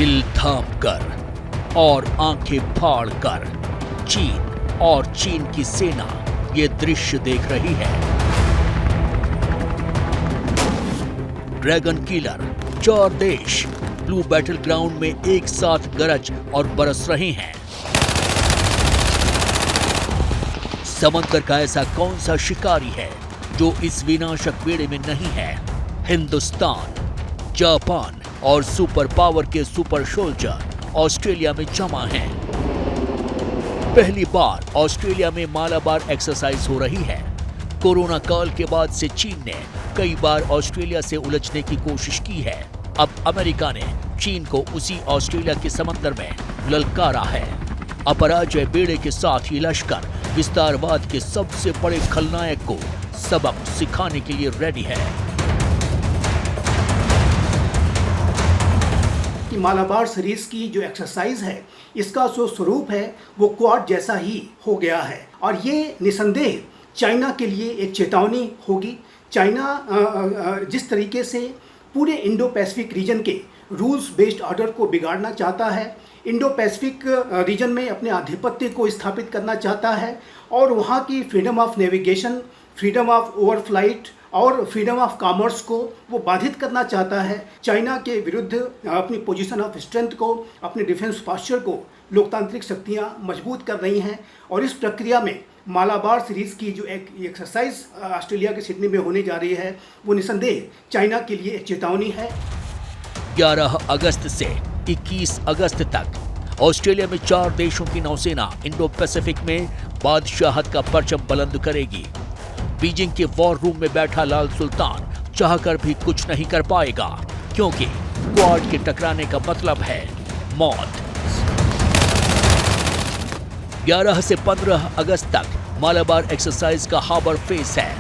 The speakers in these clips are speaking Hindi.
दिल थाम कर और आंखें फाड़ कर चीन और चीन की सेना ये दृश्य देख रही है। ड्रैगन किलर 4 देश ब्लू बैटल ग्राउंड में एक साथ गरज और बरस रहे हैं। समंदर का ऐसा कौन सा शिकारी है जो इस विनाशक बेड़े में नहीं है? हिंदुस्तान, जापान और सुपर पावर के सुपर सोल्जर ऑस्ट्रेलिया में जमा हैं। पहली बार ऑस्ट्रेलिया में मालाबार एक्सरसाइज हो रही है। कोरोना काल के बाद से चीन ने कई बार ऑस्ट्रेलिया से उलझने की कोशिश की है। अब अमेरिका ने चीन को उसी ऑस्ट्रेलिया के समंदर में ललकारा है। अपराजय बेड़े के साथ ये लश्कर विस्तारवाद के सबसे बड़े खलनायक को सबक सिखाने के लिए रेडी है। कि मालाबार सीरीज की जो एक्सरसाइज है, इसका जो स्वरूप है वो क्वाड जैसा ही हो गया है और ये निसंदेह चाइना के लिए एक चेतावनी होगी। चाइना जिस तरीके से पूरे इंडो पैसिफिक रीजन के रूल्स बेस्ड ऑर्डर को बिगाड़ना चाहता है, इंडो पैसिफिक रीजन में अपने आधिपत्य को स्थापित करना चाहता है और वहाँ की freedom of navigation, freedom of overflight और फ्रीडम ऑफ कॉमर्स को वो बाधित करना चाहता है। चाइना के विरुद्ध अपनी पोजीशन ऑफ स्ट्रेंथ को, अपने डिफेंस पास्चर को लोकतांत्रिक शक्तियाँ मजबूत कर रही हैं और इस प्रक्रिया में मालाबार सीरीज़ की जो एक एक्सरसाइज ऑस्ट्रेलिया के सिडनी में होने जा रही है वो निसंदेह चाइना के लिए एक चेतावनी है। 11 अगस्त से 21 अगस्त तक ऑस्ट्रेलिया में 4 देशों की नौसेना इंडो पैसिफिक में बादशाहत का परचम बुलंद करेगी। बीजिंग के वॉर रूम में बैठा लाल सुल्तान चाहकर भी कुछ नहीं कर पाएगा, क्योंकि क्वाड के टकराने का मतलब है मौत। 11 से 15 अगस्त तक मालाबार एक्सरसाइज का हार्बर फेस है,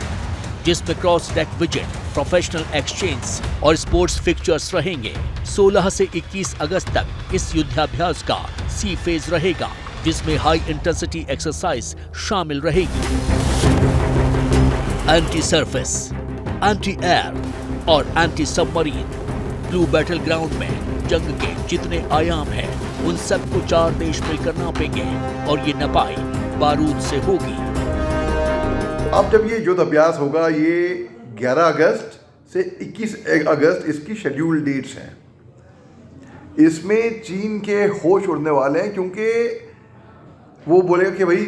जिसमें cross deck visit, professional exchange और स्पोर्ट्स फिक्चर्स रहेंगे। 16 से 21 अगस्त तक इस युद्धाभ्यास का सी फेज रहेगा, जिसमें हाई इंटेंसिटी एक्सरसाइज शामिल रहेगी। एंटी सरफेस, एंटी एयर और anti submarine blue battle ground में जंग के जितने आयाम हैं, उन सबको 4 देश मिलकर नापेंगे और ये नपाई बारूद से होगी। अब जब ये युद्ध अभ्यास होगा, ये 11 अगस्त से 21 अगस्त इसकी शेड्यूल डेट्स हैं। इसमें चीन के होश उड़ने वाले हैं, क्योंकि वो बोलेगा कि भाई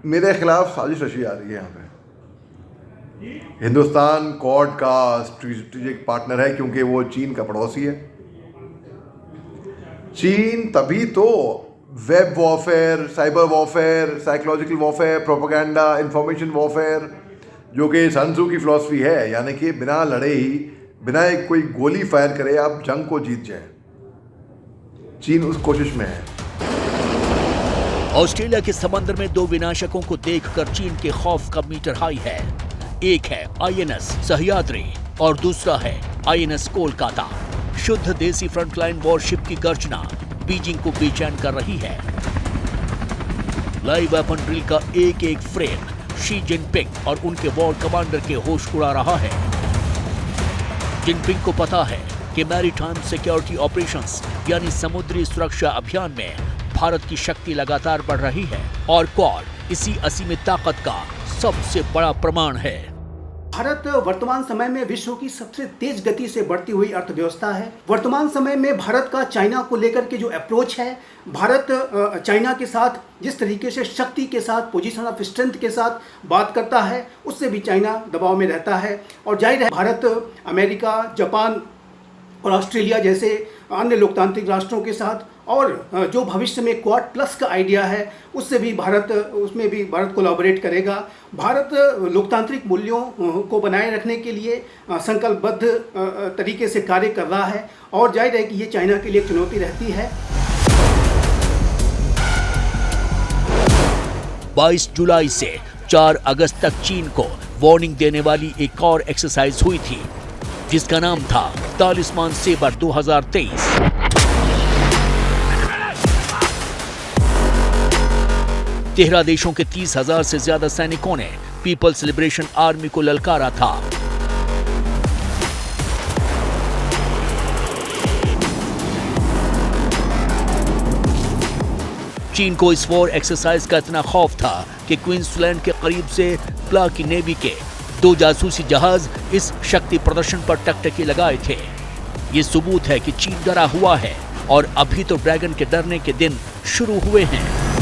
मेरे खिलाफ साजिश रची जा रही है। यहाँ पे हिंदुस्तान क्वाड का स्ट्रेटेजिक पार्टनर है, क्योंकि वो चीन का पड़ोसी है। चीन तभी तो web warfare, cyber warfare, psychological warfare, propaganda, information warfare, जो कि सन त्सू की फिलॉसफी है, यानी कि बिना लड़े ही, बिना एक कोई गोली फायर करे आप जंग को जीत जाएं। चीन उस कोशिश में है। ऑस्ट्रेलिया के समंदर में 2 विनाशकों को देखकर चीन के खौफ का मीटर हाई है। एक है आईएनएस सह्याद्री और दूसरा है आईएनएस कोलकाता। शुद्ध देसी फ्रंटलाइन वॉरशिप की गर्जना बीजिंग को बेचैन कर रही है। लाइव वेपन ड्रिल का एक फ्रेम शी जिनपिंग और उनके वॉर कमांडर के होश उड़ा रहा है। जिनपिंग को पता है कि मैरीटाइम सिक्योरिटी ऑपरेशंस यानी समुद्री सुरक्षा अभियान में भारत की शक्ति लगातार बढ़ रही है और क्वाड इसी असीमित ताकत का सबसे बड़ा प्रमाण है। भारत वर्तमान समय में विश्व की सबसे तेज गति से बढ़ती हुई अर्थव्यवस्था है। वर्तमान समय में भारत का चाइना को लेकर के जो अप्रोच है, भारत चाइना के साथ जिस तरीके से शक्ति के साथ, पोजीशन ऑफ स्ट्रेंथ के साथ बात करता है, उससे भी चाइना दबाव में रहता है। और जाहिर है भारत अमेरिका, जापान और ऑस्ट्रेलिया जैसे अन्य लोकतांत्रिक राष्ट्रों के साथ और जो भविष्य में क्वाड प्लस का आइडिया है, उसमें भी भारत कोलैबोरेट करेगा। भारत लोकतांत्रिक मूल्यों को बनाए रखने के लिए संकल्पबद्ध तरीके से कार्य कर रहा है और जाहिर है कि ये चाइना के लिए एक चुनौती रहती है। 22 जुलाई से 4 अगस्त तक चीन को वार्निंग देने वाली एक और एक्सरसाइज हुई थी, जिसका नाम था तालिस्मान सेबर 2023। 13 देशों के 30,000 से ज्यादा सैनिकों ने पीपल्स लिबरेशन आर्मी को ललकारा था। चीन को इस वॉर एक्सरसाइज का इतना खौफ था कि क्वींसलैंड के करीब से प्ला की नेवी के 2 जासूसी जहाज इस शक्ति प्रदर्शन पर टकटकी लगाए थे। ये सबूत है कि चीन डरा हुआ है और अभी तो ड्रैगन के डरने के दिन शुरू हुए हैं।